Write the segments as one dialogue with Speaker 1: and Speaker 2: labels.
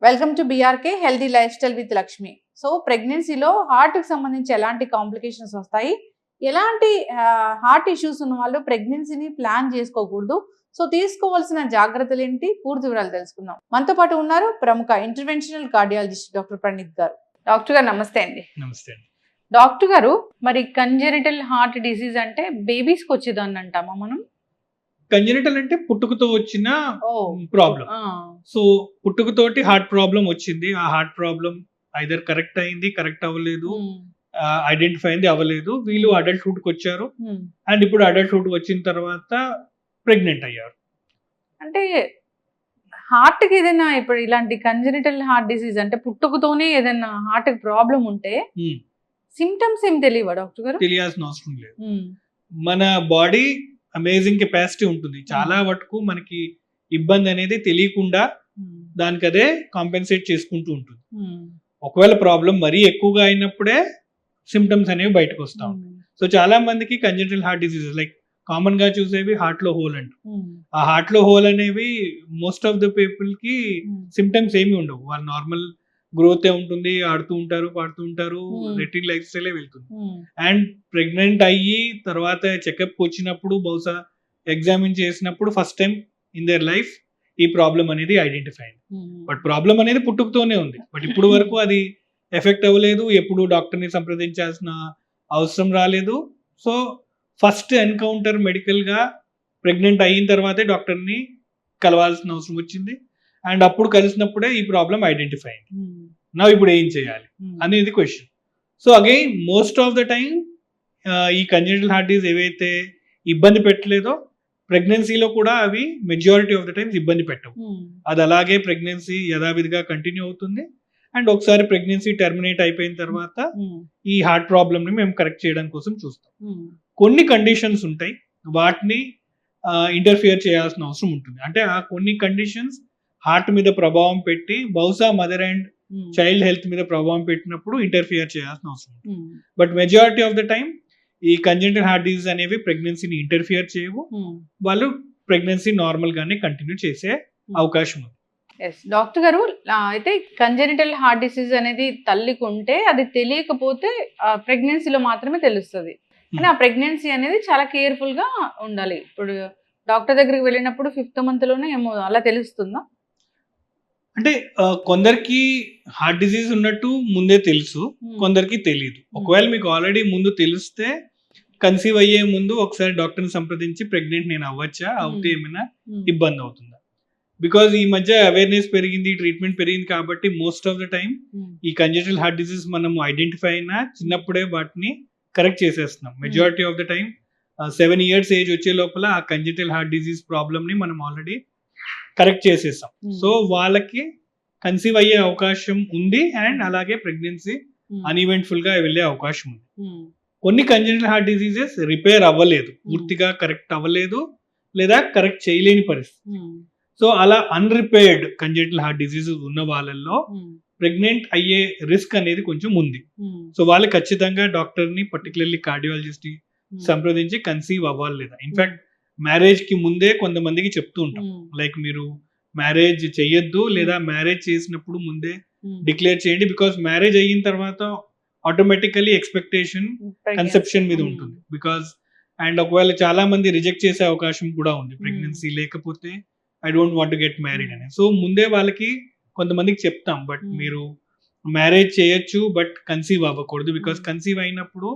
Speaker 1: Welcome to BRK healthy life style with Lakshmi. So ప్రెగ్నెన్సీలో హార్ట్కి సంబంధించి ఎలాంటి కాంప్లికేషన్స్ వస్తాయి, ఎలాంటి హార్ట్ ఇష్యూస్ ఉన్న వాళ్ళు ప్రెగ్నెన్సీని ప్లాన్ చేసుకోకూడదు, సో తీసుకోవాల్సిన జాగ్రత్తలు ఏంటి, పూర్తి వివరాలు తెలుసుకుందాం. మనతో పాటు ఉన్నారు ప్రముఖ ఇంటర్వెన్షనల్ కార్డియాలజిస్ట్ డాక్టర్ ప్రణీత్ గారు. డాక్టర్ గారు నమస్తే అండి.
Speaker 2: నమస్తే అండి.
Speaker 1: డాక్టర్ గారు, మరి కంజెనిటల్ హార్ట్ డిసీజ్ అంటే బేబీస్కి వచ్చేదాన్ని అంటామా మనం?
Speaker 2: కంజెనిటల్ అంటే పుట్టుకతో వచ్చిన ప్రాబ్లం. సో పుట్టుకతోటి హార్ట్ ప్రాబ్లం వచ్చింది, ఆ హార్ట్ ప్రాబ్లం ఐదర్ కరెక్ట్ అయింది, కరెక్ట్ అవ్వలేదు, ఐడెంటిఫై అయింది, అవ్వలేదు, వీళ్ళు అడల్ట్హుడ్ కి వచ్చారు అండ్ ఇప్పుడు అడల్ట్హుడ్ వచ్చిన తర్వాత ప్రెగ్నెంట్ అయ్యారు.
Speaker 1: అంటే హార్ట్ కి ఏదైనా ఇప్పుడు ఇలాంటి కంజెనిటల్ హార్ట్ డిసీజ్ అంటే పుట్టుకతోనే ఏదైనా హార్ట్ ప్రాబ్లం ఉంటే సిమ్టమ్స్ ఏం తెలియవా డాక్టర్ గారు?
Speaker 2: తెలియాల్సిన అవసరం లేదు. మన బాడీ అమేజింగ్ కెపాసిటీ ఉంటుంది, చాలా వరకు మనకి ఇబ్బంది అనేది తెలియకుండా దానికి అదే కాంపెన్సేట్ చేసుకుంటూ ఉంటుంది. ఒకవేళ ప్రాబ్లం మరీ ఎక్కువగా అయినప్పుడే సిమ్టమ్స్ అనేవి బయటకు వస్తా ఉంటాయి. సో చాలా మందికి congenital heart diseases like common గా చూసేవి హార్ట్ లో హోల్ అంట. ఆ హార్ట్ లో హోల్ అనేవి మోస్ట్ ఆఫ్ ద పీపుల్ కి సిమ్టమ్స్ ఏమి ఉండవు, వాళ్ళు నార్మల్ గ్రోత్ ఉంటుంది, ఆడుతూ ఉంటారు, పాడుతూ ఉంటారు, రెటిన్ లైఫ్ స్టైలే వెళ్తుంది. అండ్ ప్రెగ్నెంట్ అయ్యి తర్వాత చెకప్ వచ్చినప్పుడు బహుశా ఎగ్జామిన్ చేసినప్పుడు first time in their life ఈ ప్రాబ్లం అనేది ఐడెంటిఫై అయింది. బట్ ప్రాబ్లం అనేది పుట్టుకతోనే ఉంది, బట్ ఇప్పుడు వరకు అది ఎఫెక్ట్ అవ్వలేదు, ఎప్పుడు డాక్టర్ని సంప్రదించాల్సిన అవసరం రాలేదు. సో ఫస్ట్ ఎన్కౌంటర్ మెడికల్ గా ప్రెగ్నెంట్ అయిన తర్వాతే డాక్టర్ని కలవాల్సిన అవసరం వచ్చింది అండ్ అప్పుడు కలిసినప్పుడే ఈ ప్రాబ్లం ఐడెంటిఫై అయింది. నా ఇప్పుడు ఏం చేయాలి అనేది question. So again most of the time ఈ కంజెనిటల్ హార్ట్ డిసీజ్ ఏవైతే ఇబ్బంది పెట్టలేదో ప్రెగ్నెన్సీలో కూడా అవి మెజారిటీ ఆఫ్ ద టైమ్స్ ఇబ్బంది పెట్టవు. అది అలాగే ప్రెగ్నెన్సీ యథావిధిగా కంటిన్యూ అవుతుంది అండ్ ఒకసారి ప్రెగ్నెన్సీ టెర్మినేట్ అయిపోయిన తర్వాత ఈ హార్ట్ ప్రాబ్లమ్ ని మేము కరెక్ట్ చేయడం కోసం చూస్తాం. కొన్ని కండిషన్స్ ఉంటాయి, వాటిని ఇంటర్ఫియర్ చేయాల్సిన అవసరం ఉంటుంది. అంటే ఆ కొన్ని కండిషన్స్ హార్ట్ మీద ప్రభావం పెట్టి బహుశా మదర్ అండ్ చైల్డ్ హెల్త్ మీద ప్రభావం పెట్టినప్పుడు ఇంటర్ఫియర్ చేయాల్సిన అవసరం ఉంటుంది. But majority of the time ఈ కంజెనిటల్ హార్ట్ డిసీజ్ అనేవి ప్రెగ్నెన్సీని ఇంటర్ఫియర్ చేయవు, వాళ్ళు ప్రెగ్నెన్సీ నార్మల్ గానే కంటిన్యూ చేసే అవకాశం ఉంది.
Speaker 1: డాక్టర్ గారు, అయితే కంజెనిటల్ హార్ట్ డిసీజ్ అనేది తల్లికి ఉంటే అది తెలియకపోతే ప్రెగ్నెన్సీలో మాత్రమే తెలుస్తుంది, కానీ ఆ ప్రెగ్నెన్సీ అనేది చాలా కేర్ఫుల్ గా ఉండాలి. ఇప్పుడు డాక్టర్ దగ్గరికి వెళ్ళినప్పుడు 5th month లోనే ఏమో అలా తెలుస్తుందా?
Speaker 2: అంటే కొందరికి హార్ట్ డిసీజ్ ఉన్నట్టు ముందే తెలుసు, కొందరికి తెలియదు. ఒకవేళ మీకు ఆల్రెడీ ముందు తెలిస్తే కన్సీవ్ అయ్యే ముందు ఒకసారి డాక్టర్ని సంప్రదించి ప్రెగ్నెంట్ నేను అవ్వచ్చా, అవుతే ఏమైనా ఇబ్బంది అవుతుందా, బికాజ్ ఈ మధ్య అవేర్నెస్ పెరిగింది, ట్రీట్మెంట్ పెరిగింది కాబట్టి మోస్ట్ ఆఫ్ ద టైం ఈ కంజెనిటల్ హార్ట్ డిసీజ్ మనం ఐడెంటిఫై అయినా చిన్నప్పుడే వాటిని కరెక్ట్ చేసేస్తున్నాం. Majority of the time 7 years age వచ్చే లోపల ఆ కంజెనిటల్ హార్ట్ డిసీజ్ ప్రాబ్లమ్ ని మనం ఆల్రెడీ కరెక్ట్ చేసేస్తాం. సో వాళ్ళకి కన్సీవ్ అయ్యే అవకాశం ఉంది అండ్ అలాగే ప్రెగ్నెన్సీ అన్ఈవెంట్ఫుల్ గా వెళ్ళే అవకాశం ఉంది. కొన్ని కంజెనిటల్ హార్ట్ డిసీజెస్ రిపేర్ అవ్వలేదు, పూర్తిగా కరెక్ట్ అవ్వలేదు లేదా కరెక్ట్ చేయలేని పరిస్థితి. సో అలా అన్రిపేర్డ్ కంజెనిటల్ హార్ట్ డిసీజ్ ఉన్న వాళ్ళల్లో ప్రెగ్నెంట్ అయ్యే రిస్క్ అనేది కొంచెం ఉంది. సో వాళ్ళు ఖచ్చితంగా డాక్టర్ని పర్టికులర్లీ కార్డియాలజిస్ట్ సంప్రదించి కన్సీవ్ అవ్వాలి లేదా. ఇన్ఫాక్ట్ మ్యారేజ్ కి ముందే కొంతమందికి చెప్తూ ఉంటాం, లైక్ మీరు మ్యారేజ్ చెయ్యొద్దు లేదా మ్యారేజ్ చేసినప్పుడు ముందే డిక్లేర్ చేయండి, బికాస్ మ్యారేజ్ అయిన తర్వాత ఆటోమేటికలీ ఎక్స్పెక్టేషన్ కన్సెప్షన్ మీద ఉంటుంది. బికాస్ అండ్ ఒకవేళ చాలా మంది రిజెక్ట్ చేసే అవకాశం కూడా ఉంది, ప్రెగ్నెన్సీ లేకపోతే I don't want to get married అని. సో ముందే వాళ్ళకి కొంతమందికి చెప్తాం, బట్ మీరు మ్యారేజ్ చేయొచ్చు బట్ కన్సీవ్ అవ్వకూడదు, బికాస్ కన్సీవ్ అయినప్పుడు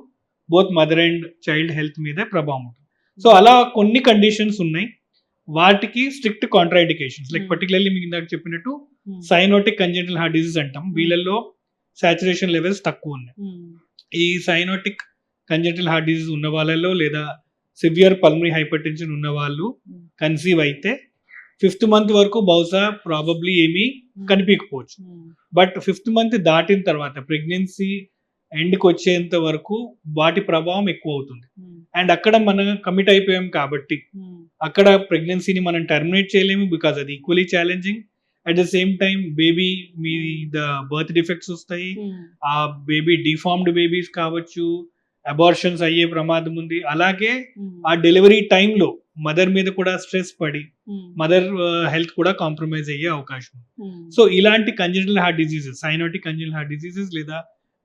Speaker 2: both mother and child health మీదే ప్రభావం ఉంటుంది. సో అలా కొన్ని కండిషన్స్ ఉన్నాయి, వాటికి స్ట్రిక్ట్ కాంట్రాఇండికేషన్స్, లైక్ పర్టికులర్లీ మీకు ఇందాక చెప్పినట్టు సైనోటిక్ కంజెనిటల్ హార్ట్ డిసీజ్ అంటాం, వీళ్ళల్లో సాచురేషన్ లెవెల్స్ తక్కువ ఉన్నాయి. ఈ సైనోటిక్ కంజెనిటల్ హార్ట్ డిసీజ్ ఉన్న వాళ్ళలో లేదా సివియర్ పల్మనరీ హైపర్ టెన్షన్ ఉన్న వాళ్ళు కన్సీవ్ అయితే 5th month వరకు బహుశా ప్రాబబ్లీ ఏమీ కనిపించకపోవచ్చు, బట్ 5th month దాటిన తర్వాత ప్రెగ్నెన్సీ ఎండ్కి వచ్చేంత వరకు వాటి ప్రభావం ఎక్కువ అవుతుంది. అండ్ అక్కడ మనం కమిట్ అయిపోయాం కాబట్టి అక్కడ ప్రెగ్నెన్సీని మనం టర్మినేట్ చేయలేము, బికాజ్ అది equally challenging. At the same time baby మీద బర్త్ డిఫెక్ట్స్ వస్తాయి, ఆ బేబీ డిఫార్మ్డ్ బేబీస్ కావచ్చు, అబార్షన్స్ అయ్యే ప్రమాదం ఉంది. అలాగే ఆ డెలివరీ టైంలో మదర్ మీద కూడా స్ట్రెస్ పడి మదర్ హెల్త్ కూడా కాంప్రమైజ్ అయ్యే అవకాశం ఉంది. సో ఇలాంటి congenital heart diseases, cyanotic congenital heart diseases లేదా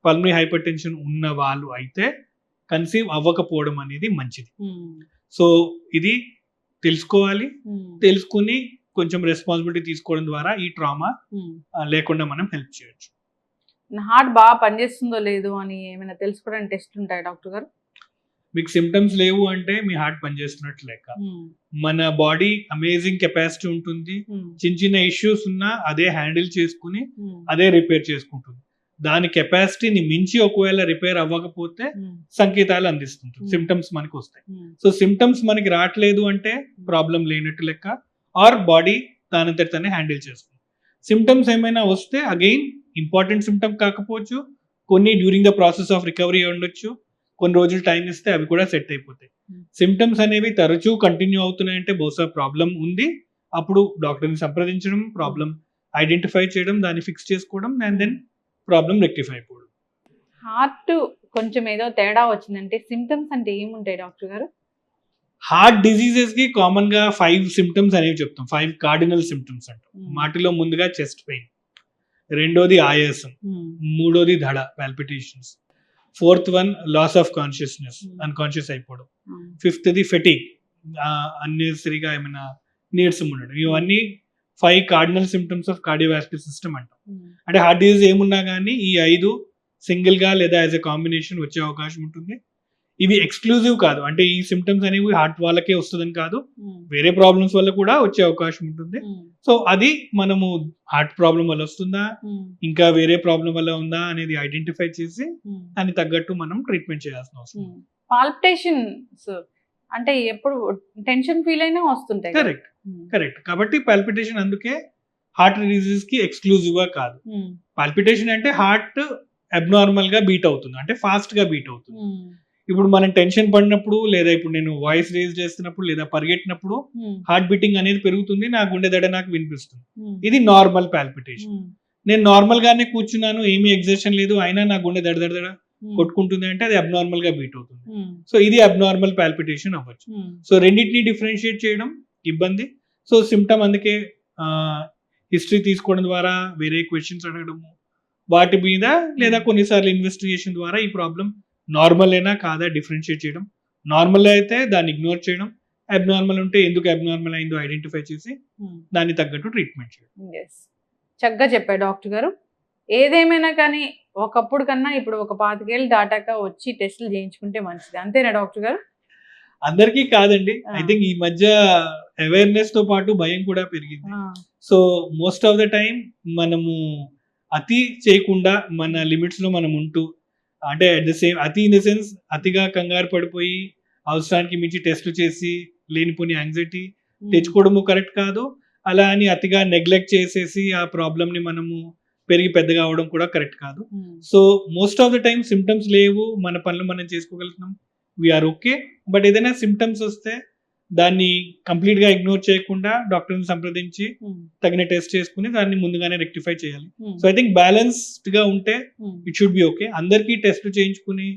Speaker 2: పల్మనరీ హైపర్ టెన్షన్ ఉన్న వాళ్ళు అయితే కన్సీవ్ అవ్వకపోవడం అనేది మంచిది. సో ఇది తెలుసుకోవాలి, తెలుసుకుని కొంచెం రెస్పాన్సిబిలిటీ తీసుకోవడం ద్వారా ఈ ట్రామా లేకుండా మనం హెల్ప్ చేయొచ్చు.
Speaker 1: హార్ట్ బాగా పనిచేస్తుందో లేదో అని ఏమైనా తెలుసుకోవడానికి టెస్ట్ ఉంటాయి డాక్టర్ గారు?
Speaker 2: మీకు సిమ్టమ్స్ లేవు అంటే మీ హార్ట్ పనిచేస్తున్నట్టు లెక్క. మన బాడీ అమేజింగ్ కెపాసిటీ ఉంటుంది, చిన్న చిన్న ఇష్యూస్ ఉన్నా అదే హ్యాండిల్ చేసుకుని అదే రిపేర్ చేసుకుంటుంది. దాని కెపాసిటీని మించి ఒకవేళ రిపేర్ అవ్వకపోతే సంకేతాలు అందిస్తుంటుంది, సిమ్టమ్స్ మనకి వస్తాయి. సో సిమ్టమ్స్ మనకి రావట్లేదు అంటే ప్రాబ్లం లేనట్టు లెక్క, ఆర్ బాడీ దానంతటి తనే హ్యాండిల్ చేస్తుంది. సిమ్టమ్స్ ఏమైనా వస్తే అగైన్ ఇంపార్టెంట్ సిమ్టమ్ కాకపోవచ్చు, కొన్ని during the process of recovery ఉండొచ్చు, కొన్ని రోజులు టైం ఇస్తే అవి కూడా సెట్ అయిపోతాయి. సిమ్టమ్స్ అనేవి తరచూ కంటిన్యూ అవుతున్నాయంటే బహుశా ప్రాబ్లం ఉంది. అప్పుడు డాక్టర్ని సంప్రదించడం, ప్రాబ్లం ఐడెంటిఫై చేయడం, దాన్ని ఫిక్స్ చేసుకోవడం, అండ్ దెన్ ప్రాబ్లం రెక్టిఫై అయిపోవడం.
Speaker 1: హార్ట్ కొంచెం ఏదో తేడా వచ్చిందంటే సిమ్టమ్స్ అంటే ఏముంటాయి డాక్టర్ గారు?
Speaker 2: హార్ట్ డిసీజెస్ కి కామన్ గా 5 సిమ్టమ్స్ అనేవి చెప్తాం, 5 కార్డినల్ సిమ్టమ్స్ అంటాం. వాటిలో ముందుగా చెస్ట్ పెయిన్, రెండోది ఆయాసం, మూడోది దడ palpitations, fourth one loss of consciousness, unconscious అయిపోవడం, ఫిఫ్త్ ది ఫెటిగ్, అన్నెసరీగా ఏమైనా నీరసం ఉండడం. ఇవన్నీ 5 cardinal symptoms of cardiovascular system అంటాం. అంటే హార్ట్ డిసీజ్ ఏమున్నా కానీ ఈ 5 సింగిల్ గా లేదా యాజ్ ఎ కాంబినేషన్ వచ్చే అవకాశం ఉంటుంది. ఇవి ఎక్స్క్లూజివ్ కాదు, అంటే ఈ సిమ్టమ్స్ అనేవి హార్ట్ వాళ్ళకే వస్తుందని కాదు, వేరే ప్రాబ్లమ్స్ వల్ల కూడా వచ్చే అవకాశం ఉంటుంది. సో అది మనము హార్ట్ ప్రాబ్లం వల్ల వస్తుందా, ఇంకా వేరే ప్రాబ్లం వల్ల ఉందా అనేది ఐడెంటిఫై చేసి దానికి తగ్గట్టు మనం ట్రీట్మెంట్ చేయాల్సిన అవసరం.
Speaker 1: పాల్పిటేషన్స్ అంటే ఎప్పుడు టెన్షన్ ఫీల్ అయినా వస్తుంటాయి.
Speaker 2: కరెక్ట్. కాబట్టి పాల్పిటేషన్ అందుకే హార్ట్ డిసీజ్ కి ఎక్స్క్లూజివ్ గా కాదు. పాల్పిటేషన్ అంటే హార్ట్ అబ్నార్మల్ గా బీట్ అవుతుంది, అంటే ఫాస్ట్ గా బీట్ అవుతుంది. ఇప్పుడు మనం టెన్షన్ పడినప్పుడు, లేదా ఇప్పుడు నేను వాయిస్ రేజ్ చేస్తున్నప్పుడు, లేదా పరిగెట్టినప్పుడు హార్ట్ బీటింగ్ అనేది పెరుగుతుంది, నా గుండె దడ నాకు వినిపిస్తుంది. ఇది నార్మల్ పాల్పిటేషన్. నేను నార్మల్ గానే కూర్చున్నాను, ఏమీ ఎగ్జర్షన్ లేదు, అయినా నా గుండె దడ దడ దడ కొట్టుకుంటుంది అంటే అది అబ్నార్మల్ గా బీట్ అవుతుంది. సో ఇది అబ్నార్మల్ పాల్పిటేషన్ అవ్వచ్చు. సో రెండింటిని డిఫరెన్షియేట్ చేయడం ఇబ్బంది. సో సిమ్టమ్ అందుకే హిస్టరీ తీసుకోవడం ద్వారా, వేరే క్వశ్చన్స్ అడగడము వాటి మీద, లేదా కొన్నిసార్లు ఇన్వెస్టిగేషన్ ద్వారా ఈ ప్రాబ్లం నార్మల్ అయినా కాదా డిఫరెన్షియేట్ చేయడం. నార్మల్ అయితే దాన్ని ఇగ్నోర్ చేయడం, అబ్నార్మల్ ఉంటే ఎందుకు అబ్నార్మల్ అయిందో ఐడెంటిఫై చేసి దాన్ని తగ్గట్టు ట్రీట్మెంట్ చేయడం.
Speaker 1: చక్కగా చెప్పారు డాక్టర్ గారు. ఏదేమైనా కానీ ఒకప్పుడు కన్నా ఇప్పుడు ఒక 25 ఏళ్ళు దాటాక వచ్చి టెస్టులు చేయించుకుంటే మంచిది, అంతేనా డాక్టర్ గారు?
Speaker 2: అందరికీ కాదండి, ఐ థింక్ ఈ మధ్య అవేర్నెస్ తో పాటు భయం కూడా పెరిగింది. So most of the time మనము అతి చేయకుండా మన లిమిట్స్ లో మనం ఉంటూ, అంటే అట్ ద సేమ్ అతి ఇన్ ద సెన్స్ అతిగా కంగారు పడిపోయి అవసరానికి మించి టెస్టులు చేసి లేనిపోని యాంగ్జైటీ తెచ్చుకోవడము కరెక్ట్ కాదు. అలా అని అతిగా నెగ్లెక్ట్ చేసేసి ఆ ప్రాబ్లమ్ ని మనము పెరిగి పెద్దగా అవడం కూడా కరెక్ట్ కాదు. So most of the time symptoms లేవు, మన పనులు మనం చేసుకోగలుగుతున్నాం, వీఆర్ ఓకే. బట్ ఏదైనా సిమ్టమ్స్ వస్తే దాన్ని కంప్లీట్ గా ఇగ్నోర్ చేయకుండా డాక్టర్ని సంప్రదించి తగిన టెస్ట్ చేసుకుని దాన్ని ముందుగానే రెక్టిఫై చేయాలి. సో ఐ థింక్ బ్యాలెన్స్డ్ గా ఉంటే ఇట్ షుడ్ బి ఓకే. అందరికీ టెస్ట్ చేయించుకుని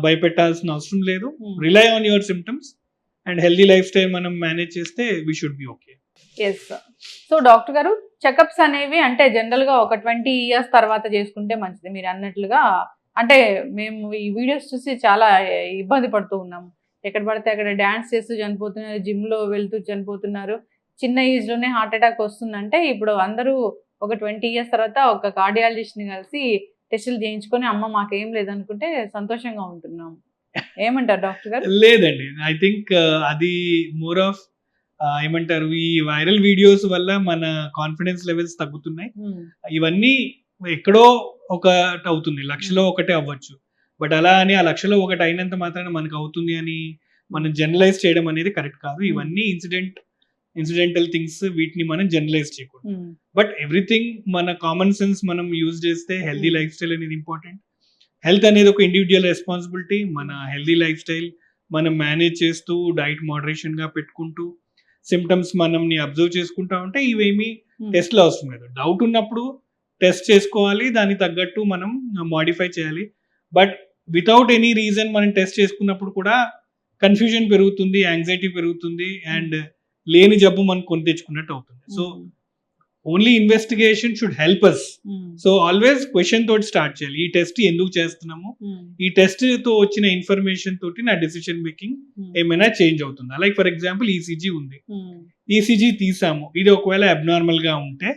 Speaker 2: భయపెట్టాల్సిన అవసరం లేదు. Rely on your symptoms and healthy life style మనం మేనేజ్ చేస్తే we should be okay.
Speaker 1: So doctor గారు, చెకప్స్ అనేవి అంటే జనరల్ గా ఒక 20 years తర్వాత చేసుకుంటే మంచిది మీరు అన్నట్లుగా. అంటే మేము ఈ వీడియోస్ చూసి చాలా ఇబ్బంది పడుతూ ఉన్నాము. ఎక్కడ పడితే అక్కడ డాన్స్ చేస్తూ చనిపోతున్నారు, జిమ్ లో వెళ్తూ చనిపోతున్నారు, చిన్న ఏజ్ లోనే హార్ట్ అటాక్ వస్తుందంటే ఇప్పుడు అందరూ ఒక 20 years తర్వాత ఒక కార్డియాలజిస్ట్ ని కలిసి టెస్టులు చేయించుకొని అమ్మ మాకేం లేదనుకుంటే సంతోషంగా ఉంటున్నాం. ఏమంటారు డాక్టర్ గారు?
Speaker 2: లేదండి, ఐ థింక్ అది మోర్ ఆఫ్ ఏమంటారు, ఈ వైరల్ వీడియోస్ వల్ల మన కాన్ఫిడెన్స్ లెవెల్స్ తగ్గుతున్నాయి. ఇవన్నీ ఎక్కడో ఒకటి అవుతుంది, లక్షలో ఒకటే అవ్వచ్చు. బట్ అలా అని ఆ లక్షలో ఒకటి అయినంత మాత్రాన మనకు అవుతుంది అని మనం జనరలైజ్ చేయడం అనేది కరెక్ట్ కాదు. ఇవన్నీ ఇన్సిడెంటల్ థింగ్స్, వీటిని మనం జనరలైజ్ చేయకూడదు. బట్ ఎవ్రీథింగ్ మన కామన్ సెన్స్ మనం యూజ్ చేస్తే హెల్దీ లైఫ్ స్టైల్ అనేది ఇంపార్టెంట్. హెల్త్ అనేది ఒక ఇండివిజువల్ రెస్పాన్సిబిలిటీ. మన హెల్దీ లైఫ్ స్టైల్ మనం మేనేజ్ చేస్తూ, డైట్ మోడరేషన్ గా పెట్టుకుంటూ, సిమ్టమ్స్ మనల్ని అబ్జర్వ్ చేసుకుంటా ఉంటే ఇవేమీ టెస్ట్లు అవసరం లేదు. డౌట్ ఉన్నప్పుడు టెస్ట్ చేసుకోవాలి, దానికి తగ్గట్టు మనం మాడిఫై చేయాలి. బట్ వితౌట్ ఎనీ రీజన్ మనం టెస్ట్ చేసుకున్నప్పుడు కూడా కన్ఫ్యూజన్ పెరుగుతుంది, యాంగ్జైటీ పెరుగుతుంది, అండ్ లేని జబ్బు మనం కొని తెచ్చుకున్నట్టు అవుతుంది. So only investigation should help us. So always question తోటి స్టార్ట్ చేయాలి. ఈ టెస్ట్ ఎందుకు చేస్తున్నాము, ఈ టెస్ట్ తో వచ్చిన ఇన్ఫర్మేషన్ తోటి నా డెసిషన్ మేకింగ్ ఏమైనా చేంజ్ అవుతుందా. లైక్ ఫర్ ఎగ్జాంపుల్ ఈసీజీ ఉంది, ఈసీజీ తీసాము, ఇది ఒకవేళ అబ్నార్మల్ గా ఉంటే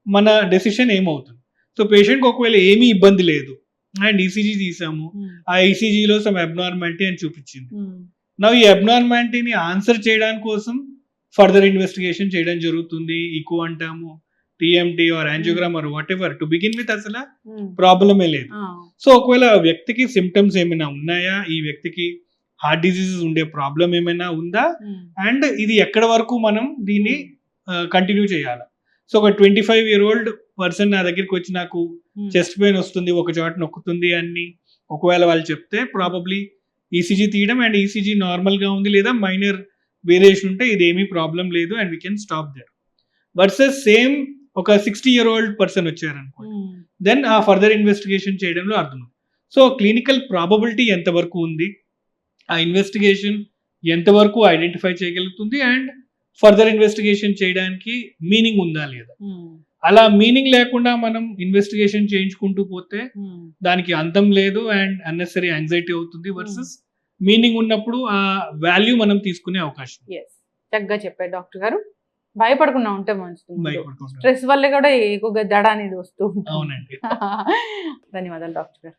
Speaker 2: మన డెసిషన్ ఏమవుతుంది. సో పేషెంట్ ఒకవేళ ఏమీ ఇబ్బంది లేదు అండ్ ఈసీజీ తీసాము, ఆ ఈసీజీలో సమ్ అబ్నార్మాలిటీ అని చూపించింది. నా ఈ అబ్నార్మాలిటీని ఆన్సర్ చేయడానికి కోసం ఫర్దర్ ఇన్వెస్టిగేషన్ చేయడం జరుగుతుంది. ఈకో అంటాము, TMT or angiogram or whatever. To begin with అసలు ప్రాబ్లమే లేదు. సో ఒకవేళ ఆ వ్యక్తికి సిమ్టమ్స్ ఏమైనా ఉన్నాయా, ఈ వ్యక్తికి హార్ట్ డిసీజెస్ ఉండే ప్రాబ్లం ఏమైనా ఉందా, అండ్ ఇది ఎక్కడ వరకు మనం దీన్ని కంటిన్యూ చేయాలి. సో ఒక 25-year-old పర్సన్ నా దగ్గరికి వచ్చి నాకు చెస్ట్ పెయిన్ వస్తుంది, ఒక చోట నొక్కుతుంది అని ఒకవేళ వాళ్ళు చెప్తే ప్రాబబ్లీ ఈసీజీ తీయడం, అండ్ ఈసీజీ నార్మల్ గా ఉంది లేదా మైనర్ వేరియేషన్ ఉంటే ఇది ఏమీ ప్రాబ్లం లేదు and we can stop there. Versus same ఒక 60-year-old పర్సన్ వచ్చారనుకోండి, దెన్ ఆ ఫర్దర్ ఇన్వెస్టిగేషన్ చేయడంలో అర్థం. సో క్లినికల్ ప్రాబబిలిటీ ఎంతవరకు ఉంది, ఆ ఇన్వెస్టిగేషన్ ఎంతవరకు ఐడెంటిఫై చేయగలుగుతుంది, అండ్ ఫర్దర్ ఇన్వెస్టిగేషన్ చేయడానికి మీనింగ్ ఉందా లేదా. అలా మీనింగ్ లేకుండా మనం ఇన్వెస్టిగేషన్ చేయించుకుంటూ పోతే దానికి అంతం లేదు అండ్ అన్నెసరీ యాంగ్జైటీ అవుతుంది. వర్సెస్ మీనింగ్ ఉన్నప్పుడు ఆ వాల్యూ మనం తీసుకునే అవకాశం.
Speaker 1: చక్కగా చెప్పారు డాక్టర్ గారు. భయపడకుండా ఉంటే మంచిది.
Speaker 2: భయపడకుండా.
Speaker 1: స్ట్రెస్ వల్ల కూడా ఎక్కువగా దడ అనేది వస్తూ ఉంటుంది.
Speaker 2: అవునండి.
Speaker 1: ధన్యవాదాలు డాక్టర్ గారు.